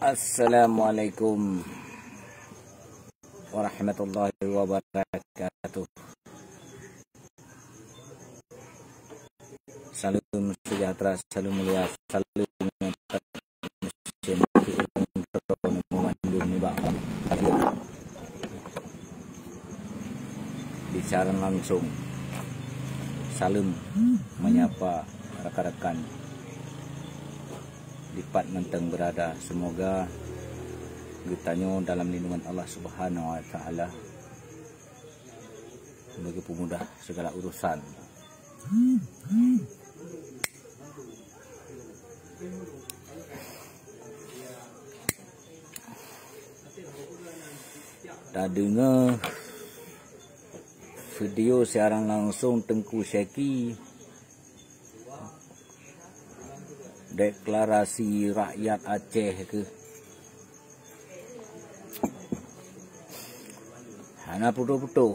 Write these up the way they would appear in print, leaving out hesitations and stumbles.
Assalamualaikum warahmatullahi wabarakatuh. Salam sejahtera, salam mulia, salam bicara langsung. Salam menyapa rekan-rekan lipat menteng berada. Semoga kitanya dalam lindungan Allah Subhanahu wa taala, bagi pemudah segala urusan. Dah dengar video siaran langsung Tengku Syeki, deklarasi rakyat Aceh ke? Hana putu-putu.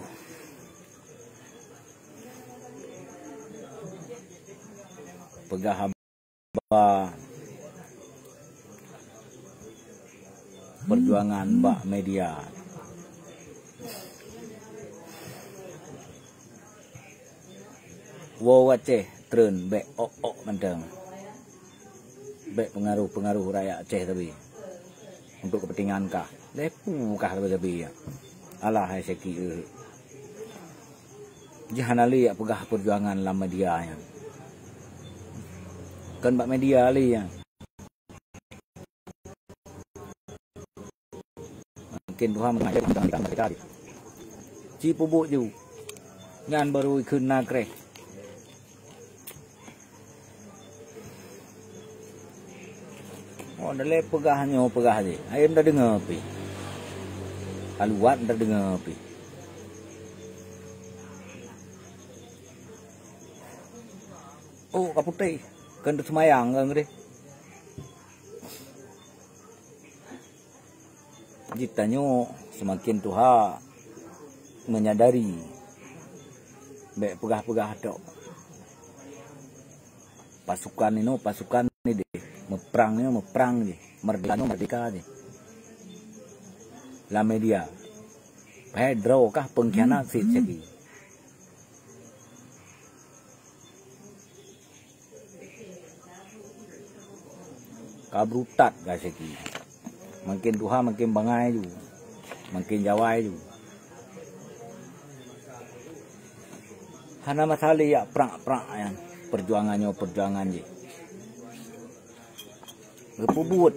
Pegah haba perjuangan bak media. Wow Aceh tren bek ok menteng. Bek pengaruh rakyat Aceh tapi untuk kepentingan kah? Lepu kah tapi ya. Alah hai Syeki. Jangan ali ya pegah perjuangan lah media ya. Kan bak media ali ya. Mungkin Tuhan mengajar tentang mereka. Ci pubuk ju. Ngan baru ikut nakreh. Oh, dah pegahnya pegah je. Ayam dah dengar pi. Kaluat dah dengar pi. Oh, kaputih. Kan semayang kan ngeri. Jitanya semakin Tuhan menyadari baik pegah-pegah dok. Pasukan ini deh. Meperang je. Merdeka je. La media. Pedro kah pengkhianat si Syeki. Kabrutat kah Syeki. Makin Tuhan makin bangai ju. Makin jawai ju. Hana masalah ya prak-prak ya. Perjuangan je. Gepubut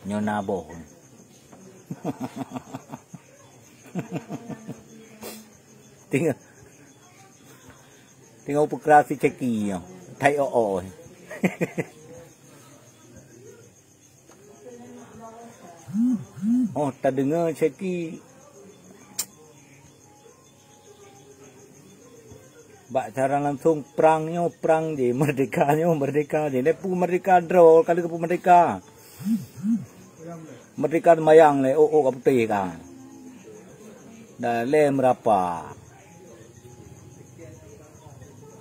nyona boh. Tinggal pekerasi Syeki yo. Tai oo. Oh, tak dengar Syeki. Bak cara langsung perang je, merdeka je. Lepu merdeka draw kali kepu merdeka. Merdeka mayang le kaputih kan. Dah le merapa.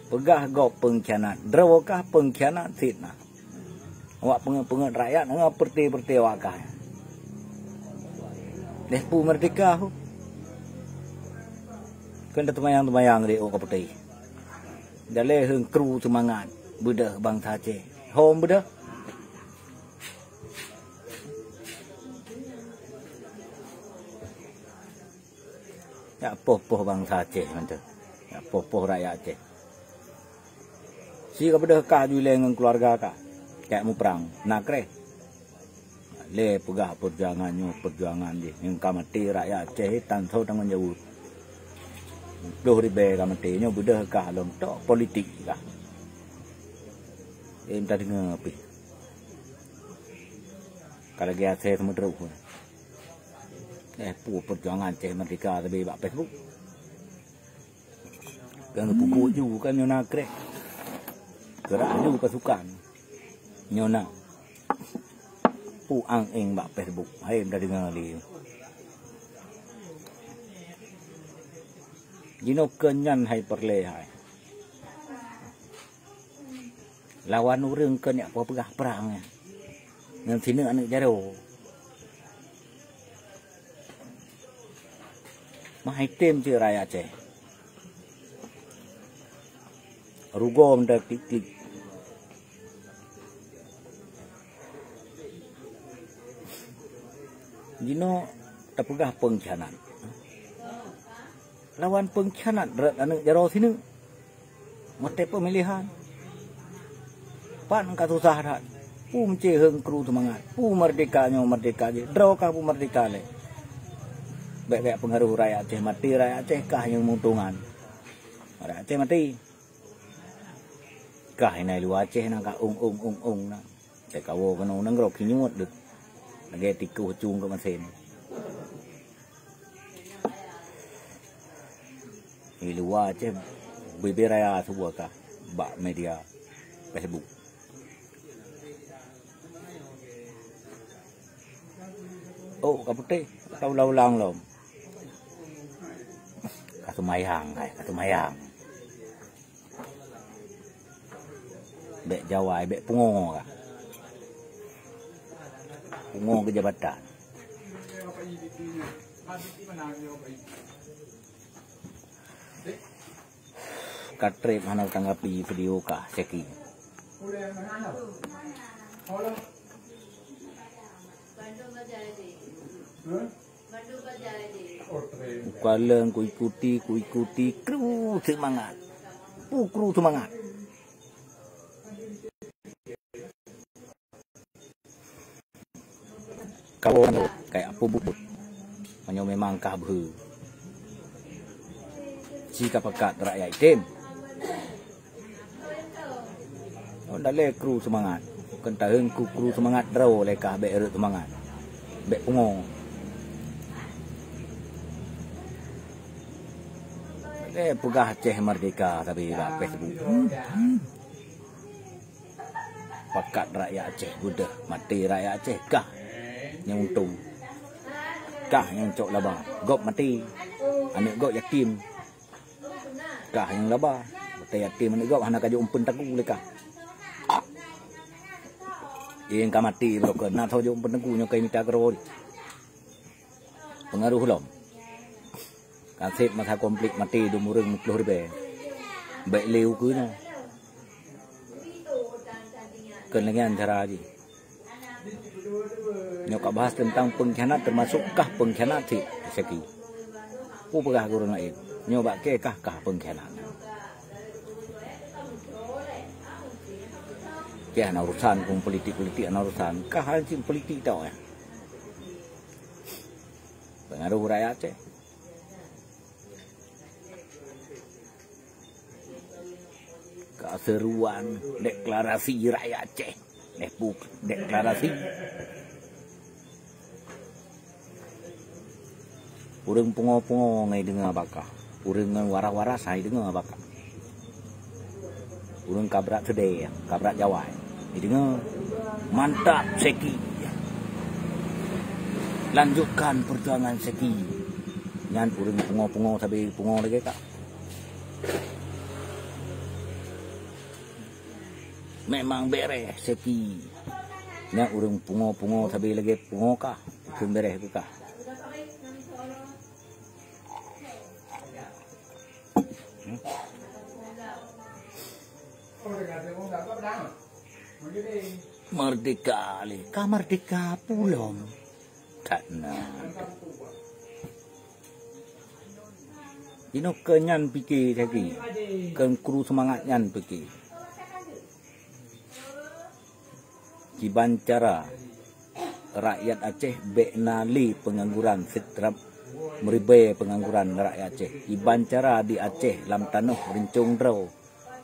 Pegah gop pengkhianat. Draw kah pengkhianat fitnah. Awak pengen rakyat ngah perti awak kah. Lepu merdeka ho. Kan temayang de kaputih. Dah le heng kru semangat budak bangsa Aceh. Hom budak. Ya poh bangsa Aceh macam. Ya poh rakyat Aceh. Si kepada kah jule dengan keluarga kah. Kayak mu perang. Nakreh. Le pegah perjuangan je. Yang kamati rakyat Aceh tan tahu tanggung jawab. Doh ribe kamati nyo budah kah long tok politik kah. Minta dengar pi. Kalau dia Aceh semua teruk. Perjuangan Aceh merdeka tapi bak Facebook. Kan pupuk ju kan nyona krek. Gerak ju pasukan. Nyona. Pu ang eng bak Facebook. Hai dah dengar li. Jino kenyan hai perle hai. lawan urang ke nya apa pegah perang ya. Ngan sini anak jaro. Mahai tem je raya Aceh. Rugom dak klik. Jino tapegah pengkhianat. Lawan pengkhianat berat anak jaro sini. Mate pemilihan. Pan ka susah dah. Pu mece heung kru semangat. Pu merdekanya merdeka je. Draw kah pu merdeka le. Baik-baik pengaruh rakyat Aceh mati, rakyat Aceh kah yang menguntungan. Rakyat Aceh mati. Kah ini lu Aceh nak ka ung nak. Te kawo kena nang grok kinyut dek. Lagi tiku cung ke mesin. Lu Aceh beberaya sebuah kah bak media Facebook. Oh, kapute, kau ulang lom. Katumayang, katumayang. Bek Jawa, bek pungo kah? Pungo ke jabatan. Katrip mana tanggapi video kah Seki? Bukaleng ku ikuti kru semangat. Kru semangat. Kau kayak apa bubut. Hanya memang kah ber. Jika pekat rakyat item. Oh dale kru semangat. Kentaheng kru semangat draw lekah bek erut semangat. Bek pungong. Pegah Aceh merdeka tapi kat Facebook. Pakat rakyat Aceh budak mati rakyat Aceh kah yang untung. Kah yang cok laba. Gop mati. Anak gop yatim. Kah yang laba. Mati yatim anak gop anak aja umpun taku lekah. Yang kah mati blok nak tahu je umpun taku nyokai minta kerol. Pengaruh lom. Kasih masa konflik mati dumurung 10 ribu. Baik leu ke no. Kelengan cara lagi. Nyok bahas tentang pengkhianat termasukkah pengkhianat si Seki. Ku pegah guru lain. Nyoba ke kah pengkhianat. Ya ana urusan kum politik ana urusan kah hancing politik tau ya. Pengaruh rakyat Aceh. Keseruan deklarasi rakyat Aceh. Deklarasi. Urang pungo-pungo ngai dengar bakah. Urang waras-waras hai dengar bakah. Urang kabrak sedeh, kabrak Jawa. Dengar mantap Seki. Lanjutkan perjuangan Seki. Nyan urang pungo-pungo tapi pungo lagi kak. Memang beres Seki. Nya urang pungo-pungo tapi lagi pungo kah? Itu beres ke kah? Merdeka le, kah merdeka pulom. Tak nak. Dino kenyan fikir lagi. Ken kru semangat nyan fikir. Kiban cara rakyat Aceh beknali pengangguran seterap meribe pengangguran rakyat Aceh. Iban cara di Aceh lam tanah rencong draw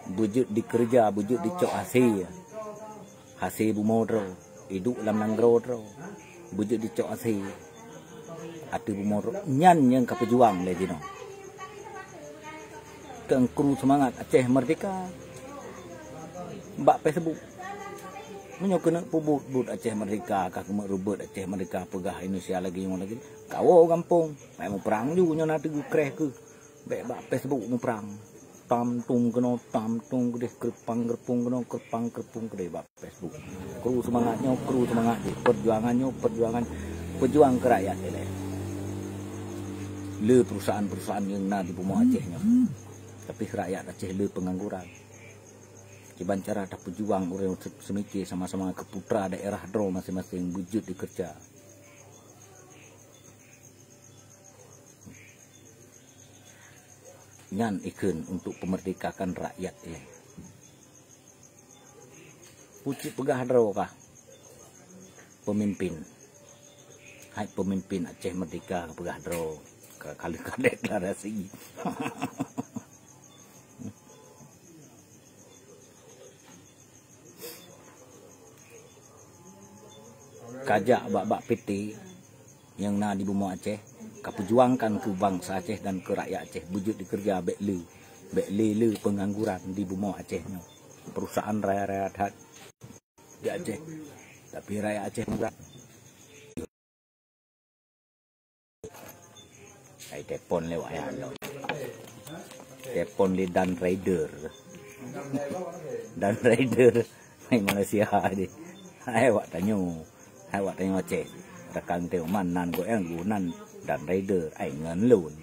bujud dikerja bujud dicok hasil bumodro hidup lam nanggro draw bujud dicok hasil atu bumodro nyan yang kapejuang le dino. Keng kru semangat Aceh merdeka. Mbak Facebook menyo kena pubut Aceh merdeka kah kemek rubut Aceh merdeka pegah Indonesia lagi yang lagi kawo kampung mai mu perang ju nyo na tegu kreh ke bek bak Facebook mu perang tam tung gede kerpang gede bab Facebook. Kru semangatnya perjuangannya pejuang ke rakyat ini. Le perusahaan-perusahaan yang na di Bumau Acehnya. Tapi rakyat Aceh le pengangguran. Kiban cara ada pejuang orang semiki sama-sama ke putra daerah dro masing-masing wujud dikerja. Nyan ikun untuk pemerdekakan rakyat ini. Pucuk pegah dro kah? Pemimpin. Hai pemimpin Aceh Merdeka pegah dro. Kali deklarasi. Kajak bak-bak PT yang na di Bumau Aceh kaperjuangkan ke bangsa Aceh dan ke rakyat Aceh wujud dikerja bek le pengangguran di Bumau Aceh. Perusahaan raya-raya di Aceh. Tapi rakyat Aceh enggak. Ai telepon lewat ya lo. Telepon di Dan Raider. Dan Raider di Malaysia di. Ai wak tanya Aceh. Rekan teu manan go yang gunan Dan Raider ai ngen lun.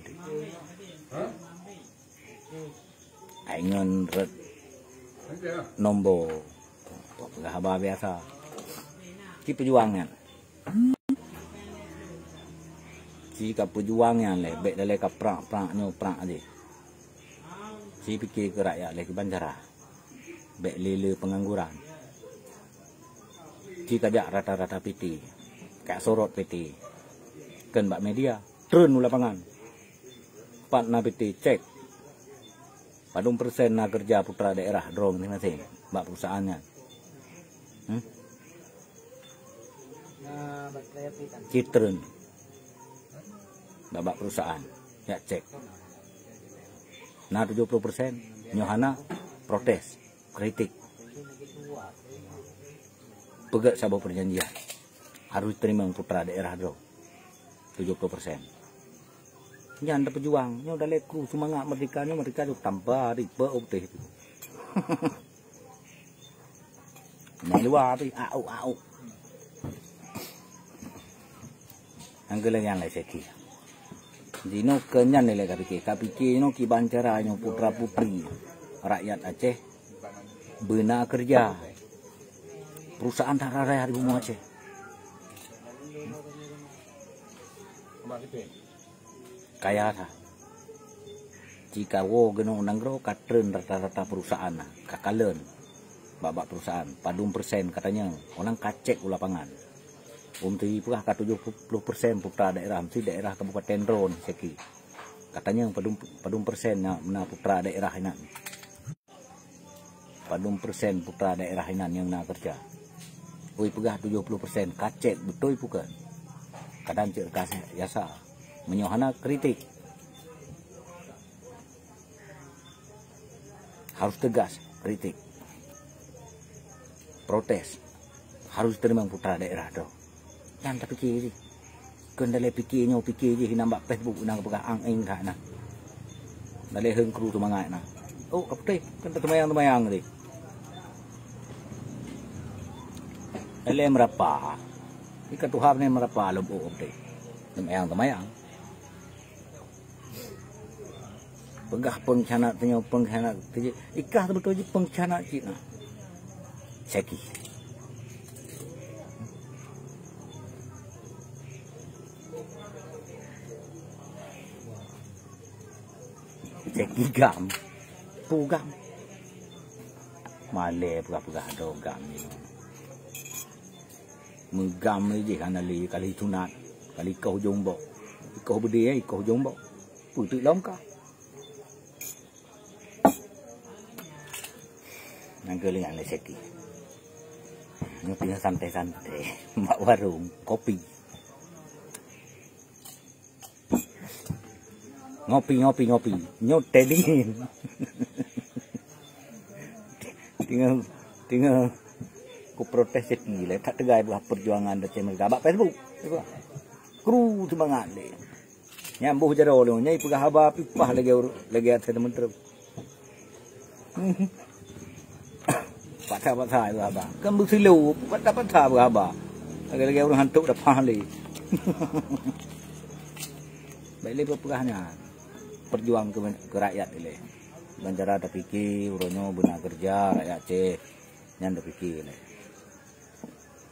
Ai ngen red nombor enggak biasa. Ki perjuangan. Jika pejuangnya lebek dalai ka prak-praknya prak aje. Si fikir ke rakyat lagi bancara. Bek lele pengangguran. Jika jak rata-rata PT. Kayak sorot PT. Kan bak media. Turun lapangan. Pat na PT cek. Padung persen na kerja putra daerah drong ni masing. Bak perusahaannya. Citren. Babak perusahaan ya cek nah 70% nyohana protes kritik pegat sabah perjanjian harus terima putra daerah do 70%. Jangan ada pejuang nyo udah leku semangat mereka itu tanpa riba opteh itu. Nah luar api au anggelan yang lain seki. Dino kenyan nilai kapiki no kiban caranya putra putri rakyat Aceh bena kerja perusahaan raya di Bumau Aceh. Kaya ta. Jika wo genong nanggro katren rata-rata perusahaan kakalen babak perusahaan padung persen katanya orang kacek lapangan. Umti pula ka 70% putra daerah mesti daerah Kabupaten Dron seki. Katanya padung persen na putra daerah inan. Padung persen putra daerah inan yang na kerja. Oi pegah 70% kacek betul bukan. Kadang cek kasih yasa menyohana kritik. Harus tegas kritik. Protes. Harus terima putra daerah do. Yang tak fikir je. Kendala fikir je nampak Facebook nak pegang ang dah nak. Dalai heng kru tu mangai nak. Oh, apa teh? Kan temayang ni. Ele merapa. Ikat Tuhan ni merapa lombo apa teh. Temayang. Pegah pengkhianat tanya pengkhianat. Ikah betul je pengkhianat cik nak. Seki. Ceki gam, pugam, malai pegah do gam ni. Menggam ni je kan ali kali tunat, kali kau jombok, kau berdiri, kau jombok, putih longkah. Nangkeli yang ceki. Ngopi santai-santai, mak warung kopi. Ngopi nyote dingin. tinggal ku protes gila tak tegai buah perjuangan Aceh Merdeka bak Facebook kru semangat le nyambuh jero le nyai pegah haba pipah lagi atas teman terus Patah-patah berapa? Kan bersilu, patah-patah berapa? Lagi-lagi orang hantu dah pahli. Baiklah berperahnya perjuang ke rakyat ini. Banjara tak fikir, uronyo benar kerja rakyat ceh, nyan tak fikir.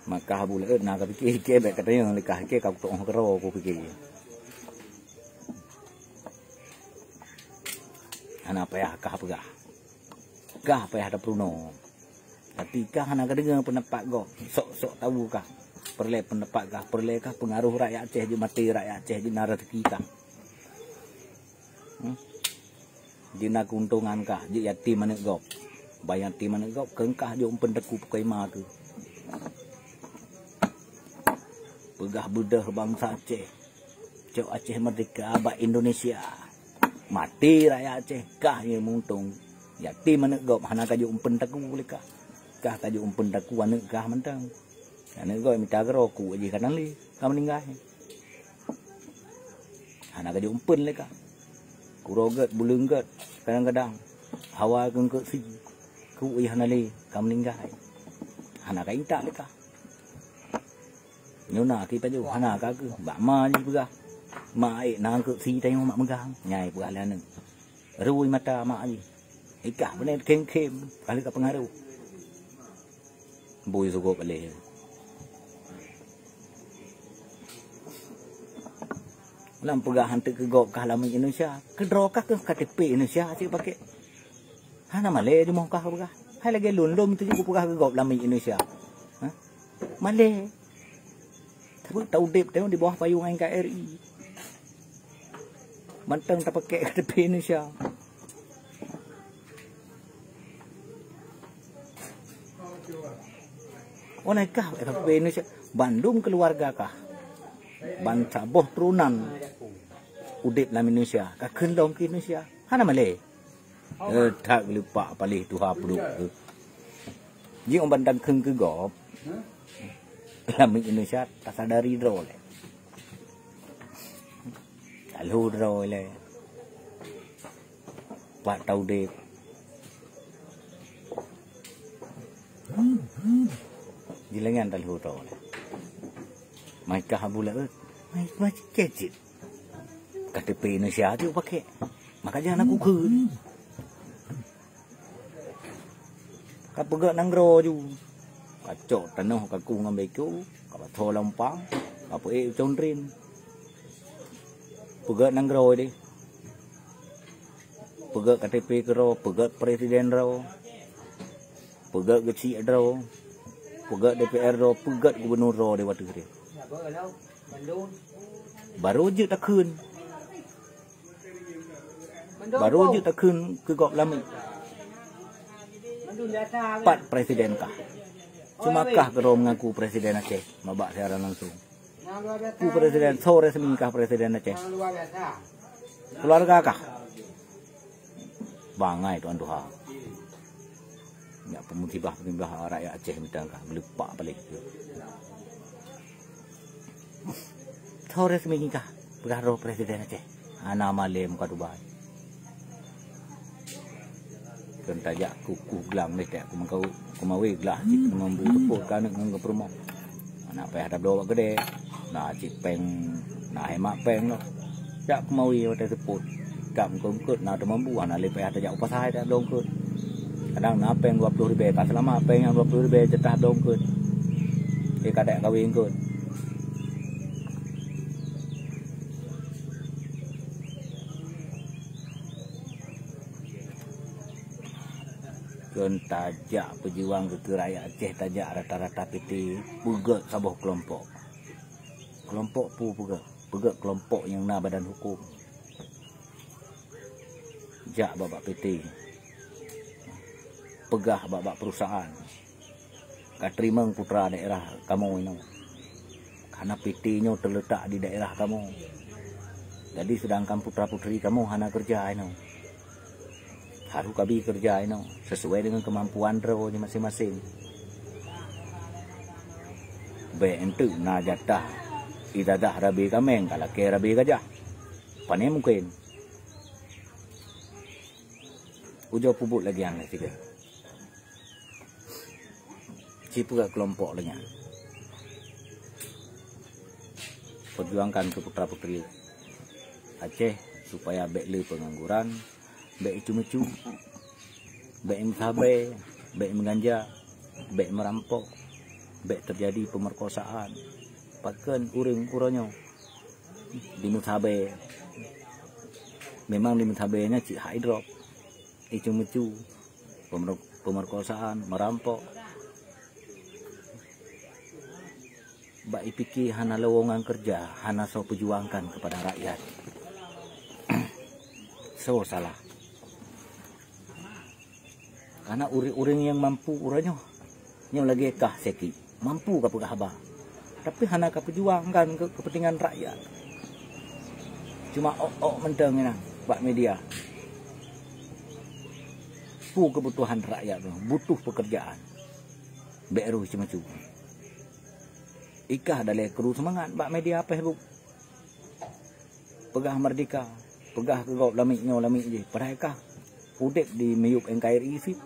Maka boleh nak fikir ke, baik katanya likah ke kau tong kero aku fikir. Anak payah kah pegah, kah payah ada pruno. Tapi kah anak kedengar pendapat go, sok tahu kah? Perle pendapat kah? Perle kah pengaruh rakyat ceh di mati rakyat ceh di narasi kah? Dina keuntungan kah? Di yatim mana go? Bayar yatim mana go? Kengkah jom pendeku pakai mah tu. Pegah bedah bangsa Aceh. Cok Aceh merdeka, abad Indonesia. Mati rakyat Aceh kah yang muntung. Yatim mana go? Hana kaju pendeku boleh kah? Kah kaju pendeku anak kah mentang. Anak go minta keroku aja kan li, kamu meninggal. Hana kaju umpen le kah? Kuroget bulungget kadang-kadang hawa gengket si ku hana li, kamu meninggal. Hana kain tak le kah? Nyona ki paju hana ka ke ba ma ni pegah. Ma ai nang ke si tengok mak megang. Nyai pegah lanan. Rui mata mak ni. Ikah benar kem-kem kali ka pengaruh. Boy sugo balik. Lam pegah hantu ke gok kah lamun Indonesia. Kedro kah ke KTP Indonesia cik pakai. Hana male je mau kah pegah. Hai lagi lundum tu juga pegah ke gok lamun Indonesia. Ha? Male. Tapi tahu dep tengok di bawah payung NKRI. Manteng tak pakai KTP Indonesia. Oh naikah KTP Indonesia? Bandung keluarga kah? Bangsa boh turunan udip dalam Indonesia. Kah kendong ke Indonesia? Hana malay. Tak lupa palih tuha peluk tu. Ji orang bandang keng ke gop. Dalam Indonesia tak sadari draw le. Lalu draw le. Pak tahu dep. Jilengan lalu draw le. Mereka habula mereka kecil. KTP Indonesia tu pakai. Maka jangan aku ke. Kau pergi nanggro ju. Kacau tanah kaku ngambil ku. Kau thol lampang. Kau pergi condrin. Pergi nanggro di. Pergi KTP kero. Pergi presiden ro. Pergi kecil ro. Pergi DPR ro. Pergi gubernur ro di waktu itu. Baru je tak kun. Baru je tak kun ke gok lami. 4 presiden kah? Cuma kah kero mengaku presiden Aceh? Mabak secara langsung. Ku presiden so resmi kah presiden Aceh? Keluarga kah? Bangai tuan Tuhan. Ya pemusibah rakyat Aceh minta kah melupak balik. So resmi kah? Beraro presiden Aceh. Ana male muka Dubai. Kan tajak kuku gelang ni tak aku mawi gelah cik mambu tepuk kan ngang promo. Anak payah ada doa gede. Nah cik peng nah hemat peng lo. Jak mawi hotel tepuk. Kam kongkut nah ada mambu anak le payah tajak upasai tak dongkut. Kadang nah peng 20 ribu tak selama peng yang 20 ribu jatah dongkut. Kadang kawin kut. Kan tajak pejuang ke rakyat Aceh tajak rata-rata PT puga sabuh kelompok. Kelompok pu puga kelompok yang na badan hukum. Jak babak PT. Pegah babak perusahaan. Katrimeng putra daerah kamu ini. Karena PT-nya terletak di daerah kamu. Jadi sedangkan putra-putri kamu hana kerja ini. Harus kabi kerja ini sesuai dengan kemampuan ro masing-masing. Bentuk na jatah idadah rabi kameng kalau ke rabi gajah. Pane mungkin. Ujo pubuk lagi yang tiga. Cipu ke kelompok lainnya. Perjuangkan ke putra putri Aceh supaya bek pengangguran, bek cu-cu, bek mengsabai, bek menganja, bek merampok, bek terjadi pemerkosaan. Pakan uring uronyo di mengsabai. Memang di mengsabai nya cik hidrop, cu-cu, pemerkosaan, merampok. Bak ipiki hana lowongan kerja, hana so perjuangkan kepada rakyat. So salah. Karena uring-uring yang mampu uranyo, yang lagi kah seki, mampu ke pegahaba. Tapi hana ka perjuangkan ke kepentingan rakyat. Cuma menteng ina, bak media. Pu kebutuhan rakyat, butuh pekerjaan. Beru cuma-cuma. Ikah dalai kru semangat bak media apa bu? Pegah merdeka, pegah ke gop lamiknya lamik je. Padahal kah udek di meyup NKRI fit.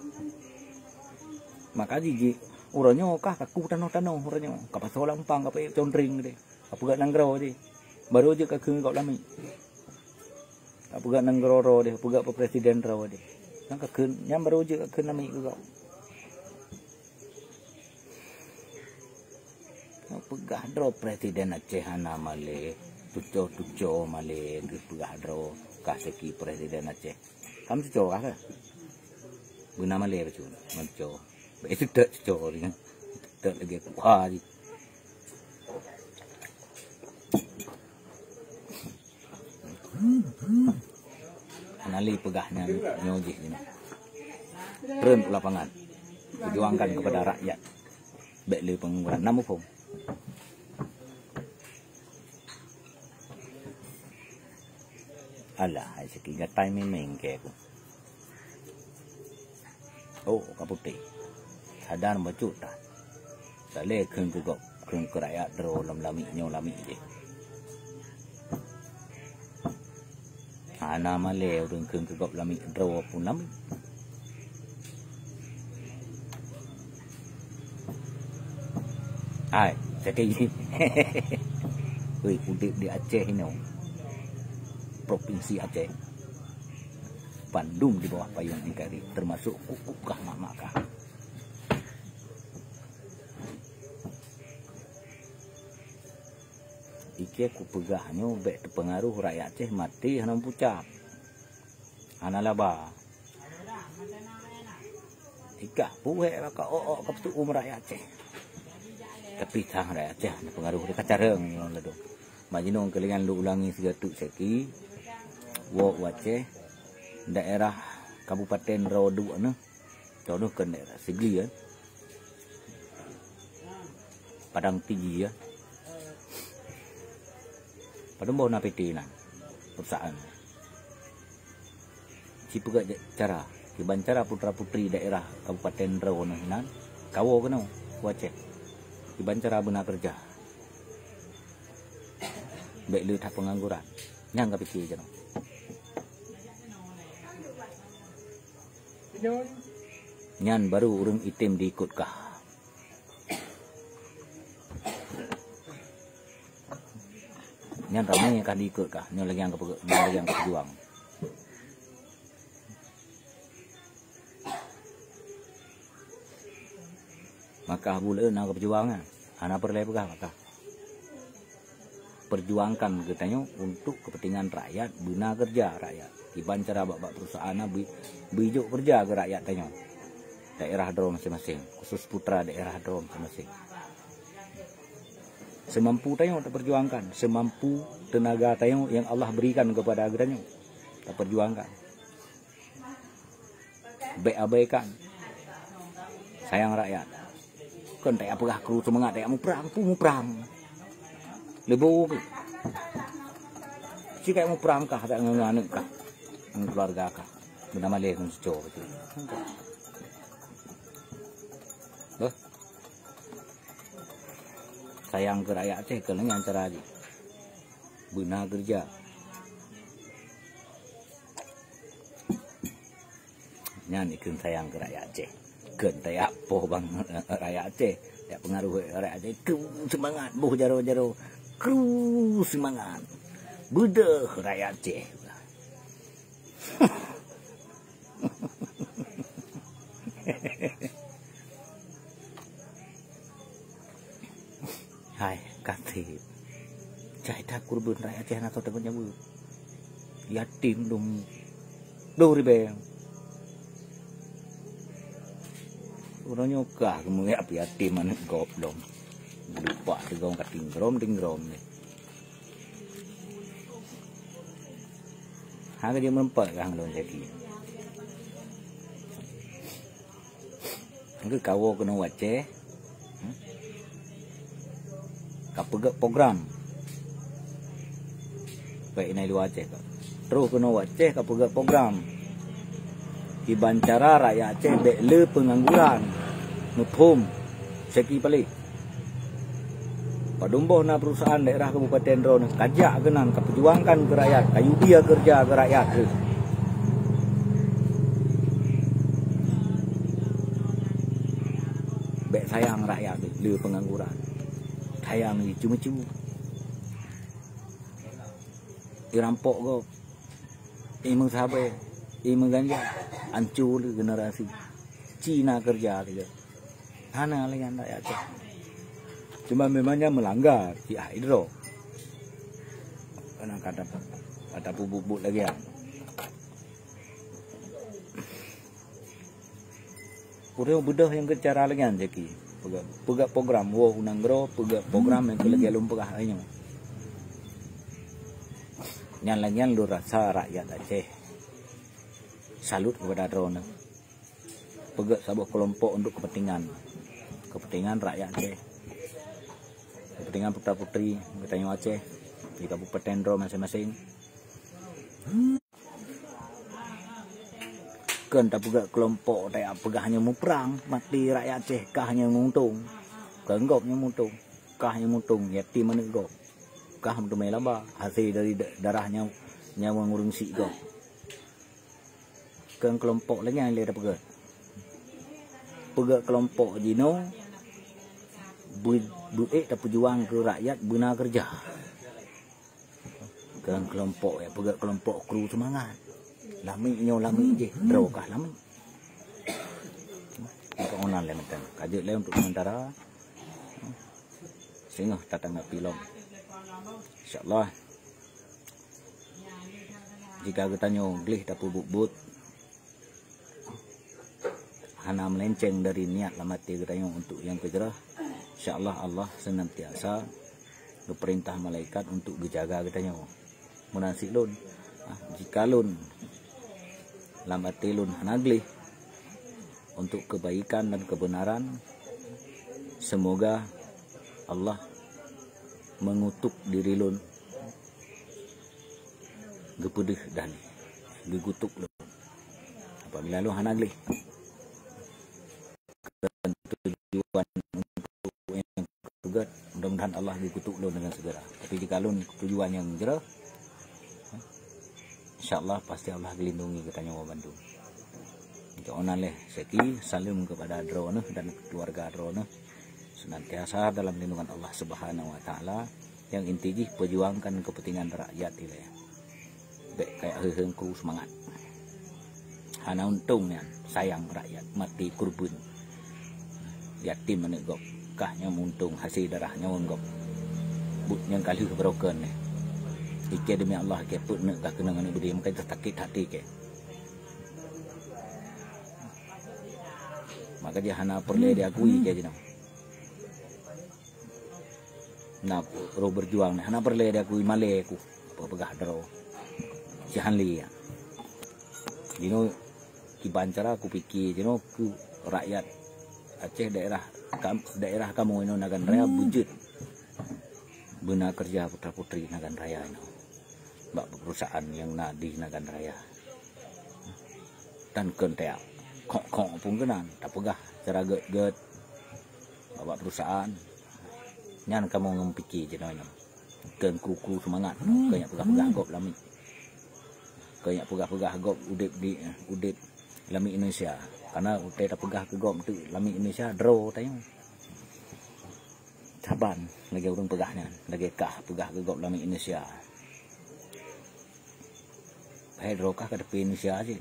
Maka jiji uranyo kah kaku tanah-tanah uranyo. Kapas lampang kapai condring de. Apa gak nanggro je. Baru je ka ke gop lamik. Apa gak nanggro ro de, apa gak presiden ro de. Nang ka ke nyam baru je ka ke lamik ke gop. Pegah dro presiden Aceh hana male tuco male pegah dro kaseki presiden Aceh kamu tuco kah guna male betul menco itu tak tuco ni tak lagi kuah di anali pegahnya nyoji ini turun lapangan perjuangkan kepada rakyat beli pengangguran namu pun. Alah, sekiga time main ke aku. Oh, kaputi. Sadar bacut dah. Sale keng ke gop, keng ke rakyat dro lam-lami je. Ana male urang keng ke gop lami dro pun lami. Ai, sekali. Woi, udip di Aceh ini. Provinsi Aceh, Bandung di bawah payung NKRI, termasuk kukukah mak-makah. Ike ku pegahnya bek pengaruh rakyat Aceh mati hanam pucap, hana laba. Ika puhe raka kaptu rakyat Aceh. Tapi tang rakyat Aceh pengaruh di kacareng yang ledo. Majinong kelingan lu ulangi segatuk seki. Wok Aceh daerah Kabupaten Rodu anu contoh ke daerah Sigi ya Padang Tinggi ya Padang bawah napiti na perusahaan cipuga cara kiban cara putra putri daerah Kabupaten Rodu nan kawo kena Aceh kiban cara benar kerja baik lu tak pengangguran nyang kapiki jano. Nyan baru urung itim diikut kah? Nyan ramai kan diikut kah? Nyan lagi yang kejuang. Maka bulan nak perjuangan, anak perlu pegah maka perjuangkan katanya untuk kepentingan rakyat, guna kerja rakyat. Iban cara bak perusahaan bijuk kerja ke rakyat tanya. Daerah drom masing-masing, khusus putra daerah drom masing-masing. Semampu tanya untuk perjuangkan, semampu tenaga tanya yang Allah berikan kepada agranya, kita perjuangkan. Abaikan, sayang rakyat. Kan tak apakah kru semangat tak mau perang. Lebih jika mau perang kah tak nganu kah keluarga kah bernama Lehun Seco betul. Sayang ke rakyat Aceh kalau yang cara aja benar kerja Nyan ikut sayang ke rakyat Aceh. Ken tayak poh bang rakyat Aceh. Tak pengaruh rakyat Aceh. Kru semangat boh jaro-jaro. Kru semangat. Budah rakyat Aceh. Hai katib. Cai tak kurban rakyat Aceh atau tak nyawa. Yatim dong. Dori beng. Orang nyokah kemudian api yatim mana gop dong. Lupa digong katingrom ni. Hang dia mempak kang lon jadi. Ke kawo kena Aceh. Kapegak program. Baik nai luar Aceh. Terus kena Aceh kapegak program. Iban cara rakyat Aceh bekle pengangguran. Nuthum seki palik. Padumboh na perusahaan daerah Kabupaten Ron kajak kenan keperjuangkan ke rakyat, kayu dia kerja ke rakyat. Bek sayang rakyat le pengangguran. Sayang ni cuma-cuma. Dirampok kau. Imang sahabat, imang ganja, hancur generasi. Cina kerja dia. Hana lagi anda ya. Cuma memangnya melanggar si hidro. Karena kata bubuk lagi ya. Kurang budak yang kecara lagi anjaki. Pegak program, wow unanggro pegak program yang kelagi alum pegah aja. Nyan lu rasa rakyat Aceh salut kepada drone. Pegak sebuah kelompok untuk kepentingan rakyat Aceh. Kepentingan putra-putri Tanjung Aceh di Kabupaten Ro masing-masing. Kan tak pegak kelompok tak pegahnya mu perang mati rakyat Aceh kahnya muntung. Kenggopnya muntung, kahnya muntung yatim mana gop. Kah untuk melaba hasil dari darahnya nyawa ngurung si gop. Kan kelompok lagi yang dia pegak. Pegak kelompok jino buik tak pejuang ke rakyat benar kerja. Kan kelompok ya pegak kelompok kru semangat. Lami je, drokah lami. Untuk onan le macam kajut le untuk sementara. Singah tatang nak pilom. InsyaAllah. Jika kita nyonglih tak bubut hana melenceng dari niat lamati kita untuk yang kejerah. InsyaAllah Allah senantiasa berperintah malaikat untuk dijaga kita nyawa. Munasik lun. Jika lun lamati lun hanagli untuk kebaikan dan kebenaran, semoga Allah mengutuk diri lun gepedih dan digutuk lun apabila lun hanagli tujuan untuk yang tugas, mudah-mudahan Allah dikutuk lun dengan segera. Tapi jika lun tujuan yang jerah, InsyaAllah pasti Allah dilindungi kita nyawa Bandung. Jangan leh seki salim kepada drone dan keluarga drone senantiasa dalam lindungan Allah Subhanahu Wa Taala. Yang intinya perjuangkan kepentingan rakyat ini. Baik kayak hengku semangat. Hana untungnya sayang rakyat mati kurban. Yatim menegok kahnya muntung hasil darahnya menggok. But yang kali keberokan nih. Ike demi Allah ke put nak kenangan ibu dia mungkin sakit hati ke. Maka dia hana perlu diakui ke jino. Nak ro berjuang hana perlu diakui male aku pegah daro. Si Hanli ya. Jino kibancara aku pikir jino ku rakyat Aceh daerah kamu ini nagan raya bujut. Benar kerja putra-putri nagan raya ini. Bak perusahaan yang nadi nagan raya dan kenteak kok pun kenan tak pegah cara get bapak perusahaan nyan kamu ngempiki jenonya ken kuku semangat kayak pegah-pegah gop lami kayak pegah-pegah gop udip lami Indonesia karena udah tak pegah ke gom tu lami Indonesia draw tanya taban lagi urang pegahnya lagi kah pegah ke gom lami Indonesia draw kah ke depan Indonesia aja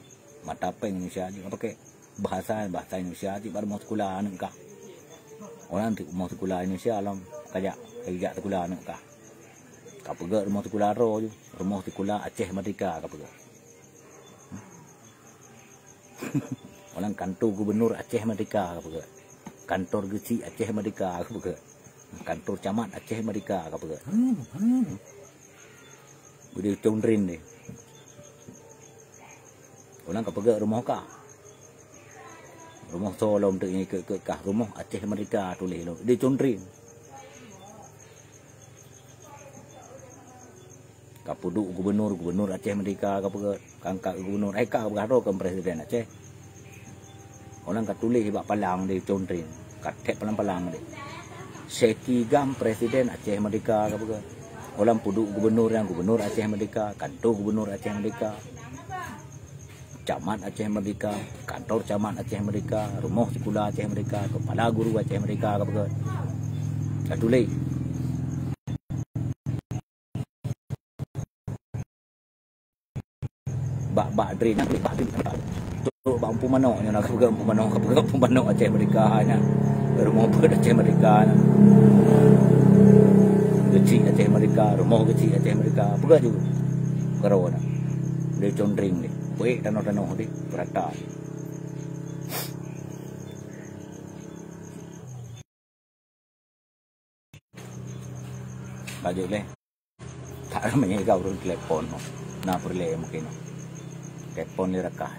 mata peng Indonesia aja apa ke bahasa Indonesia aja baru mau sekolah anak kah orang tu mau sekolah Indonesia alam kajak sekolah anak kah kapega rumah sekolah ro je rumah sekolah Aceh Merdeka kapega orang kantor gubernur Aceh Merdeka kapega kantor geci Aceh Merdeka kapega kantor camat Aceh Merdeka kapega bude condrin deh orang kapega rumah ka rumah solom tu ke kah rumah Aceh Merdeka tulis lo dia condrin kapuduk gubernur Aceh Merdeka kapega kangkak gubernur ka berado ke presiden Aceh orang kat tulis bak palang di condrin kat tek palang deh Seki Gam presiden Aceh Merdeka kapega orang puduk gubernur Aceh Merdeka kantor gubernur Aceh Merdeka camat Aceh Merdeka kantor camat Aceh Merdeka rumah sekolah Aceh Merdeka kepala guru Aceh Merdeka kapega kat tulis bak drin nak bak drin tu bak umpu manok nya nak ke umpu manok Aceh Merdeka nya rumah ber Aceh Merdeka nya kecil Aceh Merdeka rumah kecil Aceh Merdeka pega juga karo na dia condring ni baik tanah di perata baju le tak ramai kau urun telepon na perle mungkin telepon ni rekah